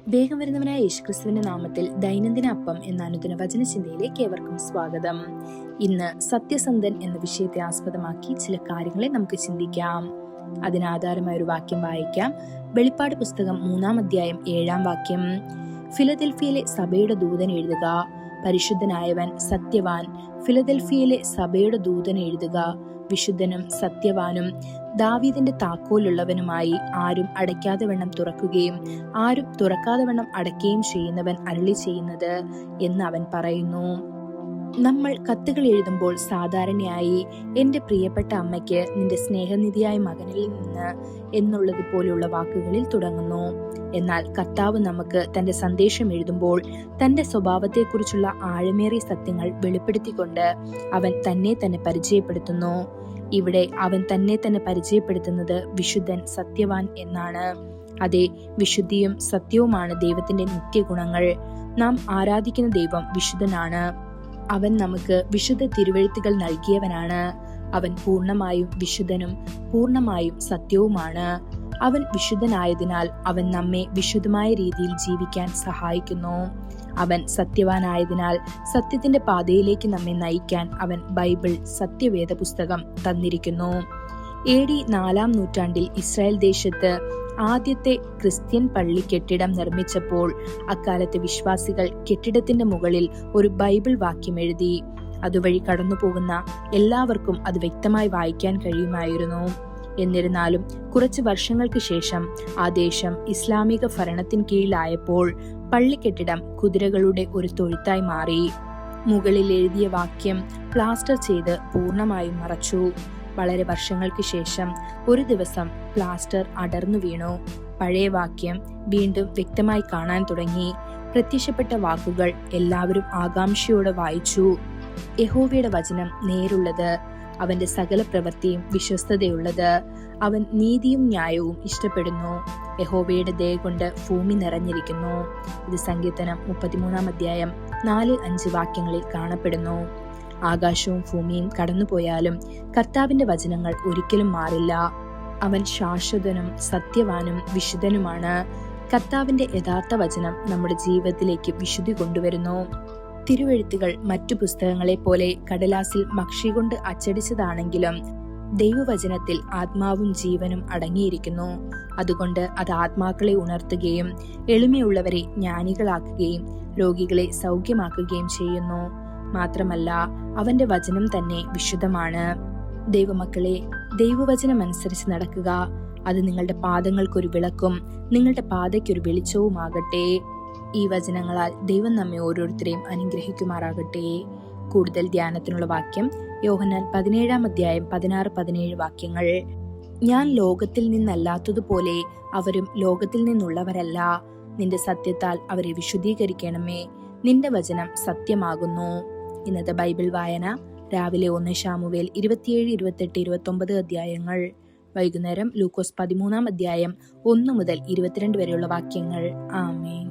വേഗം വരുന്നവനായ യേശുക്രിസ്തുവിന്റെ നാമത്തിൽ ദൈനംദിന അപ്പം എന്ന അനുദിന വചനചിന്തയിലേക്ക് ഏവർക്കും സ്വാഗതം. ഇന്ന് സത്യസന്ധൻ എന്ന വിഷയത്തെ ആസ്പദമാക്കി ചില കാര്യങ്ങളെ നമുക്ക് ചിന്തിക്കാം. അതിനാധാരമായ ഒരു വാക്യം വായിക്കാം. വെളിപ്പാട് പുസ്തകം 3-ാം അധ്യായം 7-ാം വാക്യം. ഫിലദൽഫിയയിലെ സഭയുടെ ദൂതൻ എഴുതുക, പരിശുദ്ധനായവൻ സത്യവാൻ, ഫിലദൽഫിയയിലെ സഭയുടെ ദൂതൻ എഴുതുക, വിശുദ്ധനും സത്യവാനും ദാവീദിന്റെ താക്കോലുള്ളവനുമായി, ആരും അടയ്ക്കാതെ വണ്ണം തുറക്കുകയും ആരും തുറക്കാതെ വണ്ണം അടയ്ക്കുകയും ചെയ്യുന്നവൻ അരുളി ചെയ്യുന്നത് എന്ന് അവൻ പറയുന്നു. നമ്മൾ കത്തുകൾ എഴുതുമ്പോൾ സാധാരണയായി എൻ്റെ പ്രിയപ്പെട്ട അമ്മയ്ക്ക് നിന്റെ സ്നേഹനിധിയായ മകനിൽ നിന്ന് എന്നുള്ളതുപോലുള്ള വാക്കുകളിൽ തുടങ്ങുന്നു. എന്നാൽ കർത്താവ് നമുക്ക് തന്റെ സന്ദേശം എഴുതുമ്പോൾ തന്റെ സ്വഭാവത്തെക്കുറിച്ചുള്ള ആഴമേറിയ സത്യങ്ങൾ വെളിപ്പെടുത്തിക്കൊണ്ട് അവൻ തന്നെ തന്നെ പരിചയപ്പെടുത്തുന്നു. ഇവിടെ അവൻ തന്നെ തന്നെ പരിചയപ്പെടുത്തുന്നത് വിശുദ്ധൻ സത്യവാൻ എന്നാണ്. അതെ, വിശുദ്ധിയും സത്യവുമാണ് ദൈവത്തിന്റെ നിത്യഗുണങ്ങൾ. നാം ആരാധിക്കുന്ന ദൈവം വിശുദ്ധനാണ്. അവൻ നമുക്ക് വിശുദ്ധ തിരുവെഴുത്തുകൾ നൽകിയവനാണ്. അവൻ പൂർണ്ണമായും വിശുദ്ധനും പൂർണ്ണമായും സത്യവുമാണ്. അവൻ വിശുദ്ധനായതിനാൽ അവൻ നമ്മെ വിശുദ്ധമായ രീതിയിൽ ജീവിക്കാൻ സഹായിക്കുന്നു. അവൻ സത്യവാനായതിനാൽ സത്യത്തിന്റെ പാതയിലേക്ക് നമ്മെ നയിക്കാൻ അവൻ ബൈബിൾ, സത്യവേദ പുസ്തകം തന്നിരിക്കുന്നു. AD 4-ാം നൂറ്റാണ്ടിൽ ഇസ്രായേൽ ദേശത്ത് ആദ്യത്തെ ക്രിസ്ത്യൻ പള്ളി കെട്ടിടം നിർമ്മിച്ചപ്പോൾ അക്കാലത്തെ വിശ്വാസികൾ കെട്ടിടത്തിന്റെ മുകളിൽ ഒരു ബൈബിൾ വാക്യം എഴുതി. അതുവഴി കടന്നു പോകുന്ന എല്ലാവർക്കും അത് വ്യക്തമായി വായിക്കാൻ കഴിയുമായിരുന്നു. എന്നിരുന്നാലും കുറച്ച് വർഷങ്ങൾക്ക് ശേഷം ആ ദേശം ഇസ്ലാമിക ഭരണത്തിന് കീഴിലായപ്പോൾ പള്ളിക്കെട്ടിടം കുതിരകളുടെ ഒരു തൊഴുത്തായി മാറി. മുകളിൽ എഴുതിയ വാക്യം പ്ലാസ്റ്റർ ചെയ്ത് പൂർണ്ണമായും മറച്ചു. വളരെ വർഷങ്ങൾക്ക് ശേഷം ഒരു ദിവസം പ്ലാസ്റ്റർ അടർന്നു വീണു. പഴയ വാക്യം വീണ്ടും വ്യക്തമായി കാണാൻ തുടങ്ങി. പ്രത്യക്ഷപ്പെട്ട വാക്കുകൾ എല്ലാവരും ആകാംക്ഷയോടെ വായിച്ചു. യഹോവയുടെ വചനം നേരുള്ളത്, അവന്റെ സകല പ്രവൃത്തിയും വിശ്വസ്തതയുള്ളത്, അവൻ നീതിയും ന്യായവും ഇഷ്ടപ്പെടുന്നു, യഹോവയുടെ ദയ കൊണ്ട് ഭൂമി നിറഞ്ഞിരിക്കുന്നു. ഇത് സങ്കീർത്തനം 33-ാം അധ്യായം 4-5 വാക്യങ്ങളിൽ കാണപ്പെടുന്നു. ആകാശവും ഭൂമിയും കടന്നുപോയാലും കർത്താവിന്റെ വചനങ്ങൾ ഒരിക്കലും മാറില്ല. അവൻ ശാശ്വതനും സത്യവാനും വിശുദ്ധനുമാണ്. കർത്താവിന്റെ യഥാർത്ഥ വചനം നമ്മുടെ ജീവിതത്തിലേക്ക് വിശുദ്ധി കൊണ്ടുവരുന്നു. തിരുവെഴുത്തുകൾ മറ്റു പുസ്തകങ്ങളെ പോലെ കടലാസിൽ മഷി കൊണ്ട് അച്ചടിച്ചതാണെങ്കിലും ദൈവവചനത്തിൽ ആത്മാവും ജീവനും അടങ്ങിയിരിക്കുന്നു. അതുകൊണ്ട് അത് ആത്മാക്കളെ ഉണർത്തുകയും എളിമയുള്ളവരെ ജ്ഞാനികളാക്കുകയും രോഗികളെ സൗഖ്യമാക്കുകയും ചെയ്യുന്നു. മാത്രമല്ല, അവന്റെ വചനം തന്നെ വിശുദ്ധമാണ്. ദൈവമക്കളെ, ദൈവവചനം അനുസരിച്ച് നടക്കുക. അത് നിങ്ങളുടെ പാദങ്ങൾക്കൊരു വിളക്കും നിങ്ങളുടെ പാതയ്ക്കൊരു വെളിച്ചവുമാകട്ടെ. ഈ വചനങ്ങളാൽ ദൈവം നമ്മെ ഓരോരുത്തരെയും അനുഗ്രഹിക്കുമാറാകട്ടെ. കൂടുതൽ ധ്യാനത്തിനുള്ള വാക്യം യോഹന്നാൻ 17-ാം അധ്യായം 16-17 വാക്യങ്ങൾ. ഞാൻ ലോകത്തിൽ നിന്നല്ലാത്തതുപോലെ അവരും ലോകത്തിൽ നിന്നുള്ളവരല്ല. നിന്റെ സത്യത്താൽ അവരെ വിശുദ്ധീകരിക്കണമേ. നിന്റെ വചനം സത്യമാകുന്നു. ഇന്നത്തെ ബൈബിൾ വായന രാവിലെ 1 ശമൂവേൽ 27, 28, 29 അധ്യായങ്ങൾ. വൈകുന്നേരം ലൂക്കോസ് 13-ാം അധ്യായം 1 മുതൽ 22 വരെയുള്ള വാക്യങ്ങൾ. ആമേൻ.